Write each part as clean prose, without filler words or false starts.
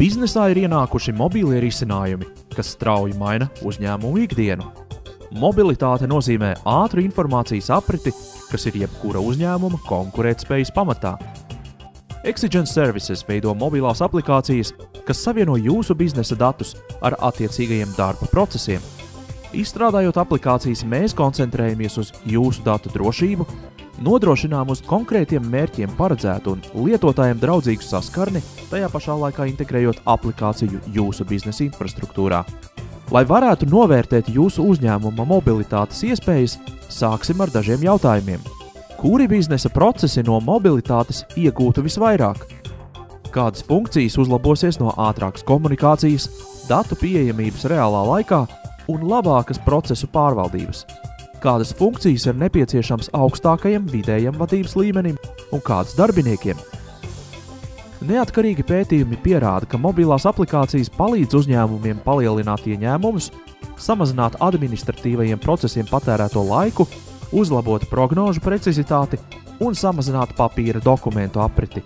Biznesā ir ienākuši mobīlie risinājumi, kas strauji maina uzņēmumu ikdienu. Mobilitāte nozīmē ātru informācijas apriti, kas ir jebkura uzņēmuma konkurētspējas pamatā. Exigent Services veido mobilās aplikācijas, kas savieno jūsu biznesa datus ar attiecīgajiem darba procesiem. Izstrādājot aplikācijas, mēs koncentrējamies uz jūsu datu drošību, nodrošinām uz konkrētiem mērķiem paredzētu un lietotājiem draudzīgu saskarni, tajā pašā laikā integrējot aplikāciju jūsu biznesa infrastruktūrā. Lai varētu novērtēt jūsu uzņēmuma mobilitātes iespējas, sāksim ar dažiem jautājumiem. Kuri biznesa procesi no mobilitātes iegūtu visvairāk? Kādas funkcijas uzlabosies no ātrākas komunikācijas, datu pieejamības reālā laikā un labākas procesu pārvaldības? Kādas funkcijas ir nepieciešams augstākajam vidējam vadības līmenim un kādas darbiniekiem? Neatkarīgi pētījumi pierāda, ka mobilās aplikācijas palīdz uzņēmumiem palielināt ieņēmumus, samazināt administratīvajiem procesiem patērēto laiku, uzlabot prognožu precizitāti un samazināt papīra dokumentu apriti.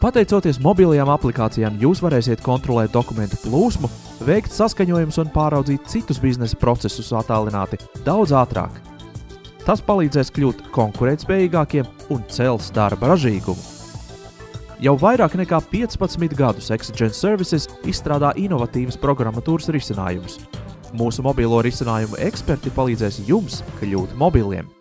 Pateicoties mobilajām aplikācijām, jūs varēsiet kontrolēt dokumentu plūsmu, veikt saskaņojumus un pāraudzīt citus biznesa procesus attālināti daudz ātrāk. Tas palīdzēs kļūt konkurētspējīgākiem un cels darba ražīgumu. Jau vairāk nekā 15 gadus Exigent Services izstrādā inovatīvas programmatūras risinājumus. Mūsu mobilo risinājumu eksperti palīdzēs jums kļūt mobiliem.